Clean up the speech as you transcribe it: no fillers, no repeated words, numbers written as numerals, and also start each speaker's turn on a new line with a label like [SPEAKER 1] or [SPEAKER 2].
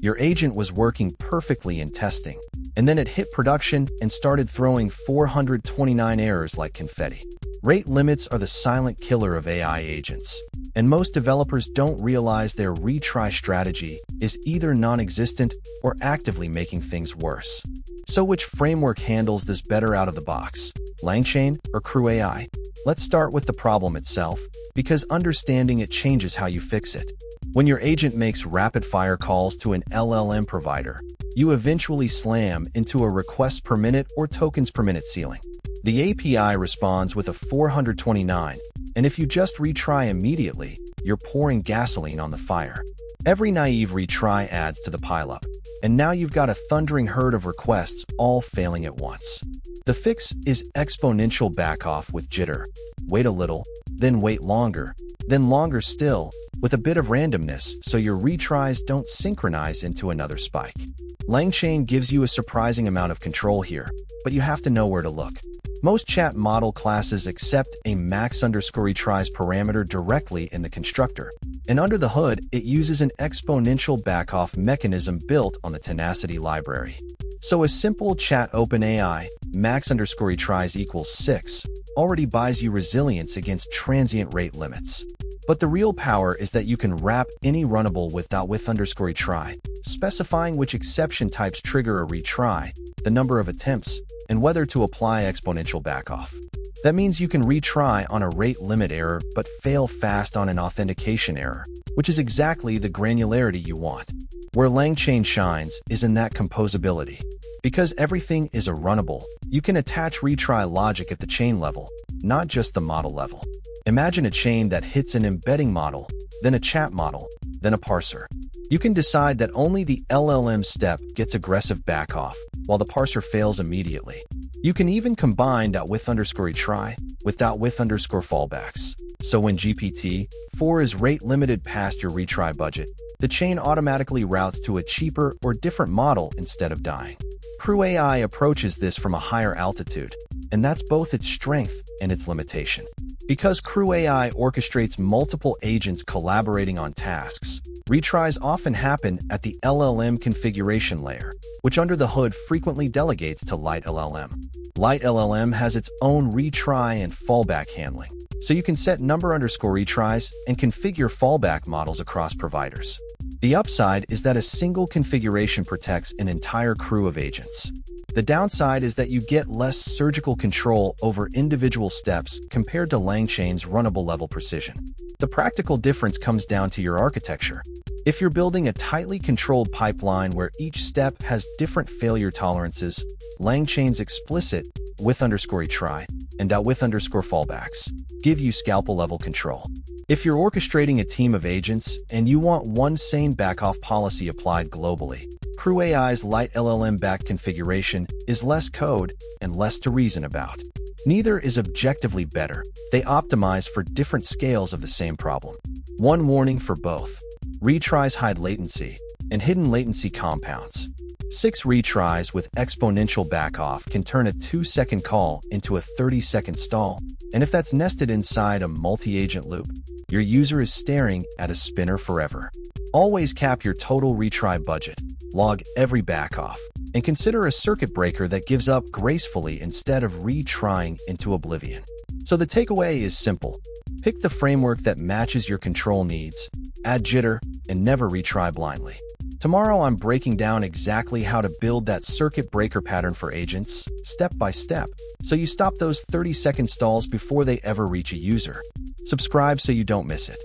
[SPEAKER 1] Your agent was working perfectly in testing, and then it hit production and started throwing 429 errors like confetti. Rate limits are the silent killer of AI agents, and most developers don't realize their retry strategy is either non-existent or actively making things worse. So which framework handles this better out of the box, LangChain or CrewAI? Let's start with the problem itself, because understanding it changes how you fix it. When your agent makes rapid-fire calls to an LLM provider, you eventually slam into a requests per minute or tokens per minute ceiling. The API responds with a 429, and if you just retry immediately, you're pouring gasoline on the fire. Every naive retry adds to the pileup, and now you've got a thundering herd of requests all failing at once. The fix is Exponential Backoff with jitter. Wait a little, then wait longer, then longer still, with a bit of randomness so your retries don't synchronize into another spike. LangChain gives you a surprising amount of control here, but you have to know where to look. Most chat model classes accept a max_retries parameter directly in the constructor, and under the hood, it uses an exponential backoff mechanism built on the Tenacity library. So a simple ChatOpenAI max_retries equals 6 already buys you resilience against transient rate limits. But the real power is that you can wrap any runnable with_retry, specifying which exception types trigger a retry, the number of attempts, and whether to apply exponential backoff. That means you can retry on a rate limit error but fail fast on an authentication error, which is exactly the granularity you want. Where LangChain shines is in that composability. Because everything is a runnable, you can attach retry logic at the chain level, not just the model level. Imagine a chain that hits an embedding model, then a chat model, then a parser. You can decide that only the LLM step gets aggressive backoff, while the parser fails immediately. You can even combine .with_retry with .with_fallbacks. So when GPT-4 is rate limited past your retry budget, the chain automatically routes to a cheaper or different model instead of dying. CrewAI approaches this from a higher altitude, and that's both its strength and its limitation. Because CrewAI orchestrates multiple agents collaborating on tasks, retries often happen at the LLM configuration layer, which under the hood frequently delegates to LiteLLM. LiteLLM has its own retry and fallback handling, so you can set number_retries and configure fallback models across providers. The upside is that a single configuration protects an entire crew of agents. The downside is that you get less surgical control over individual steps compared to LangChain's runnable-level precision. The practical difference comes down to your architecture. If you're building a tightly controlled pipeline where each step has different failure tolerances, LangChain's explicit with_retry and .with_fallbacks give you scalpel-level control. If you're orchestrating a team of agents and you want one sane backoff policy applied globally, CrewAI's LiteLLM-backed configuration is less code and less to reason about. Neither is objectively better. They optimize for different scales of the same problem. One warning for both: retries hide latency, and hidden latency compounds. 6 retries with exponential backoff can turn a 2-second call into a 30-second stall, and if that's nested inside a multi-agent loop, your user is staring at a spinner forever. Always cap your total retry budget, log every backoff, and consider a circuit breaker that gives up gracefully instead of retrying into oblivion. So the takeaway is simple. Pick the framework that matches your control needs, add jitter, and never retry blindly. Tomorrow I'm breaking down exactly how to build that circuit breaker pattern for agents, step by step, so you stop those 30-second stalls before they ever reach a user. Subscribe so you don't miss it.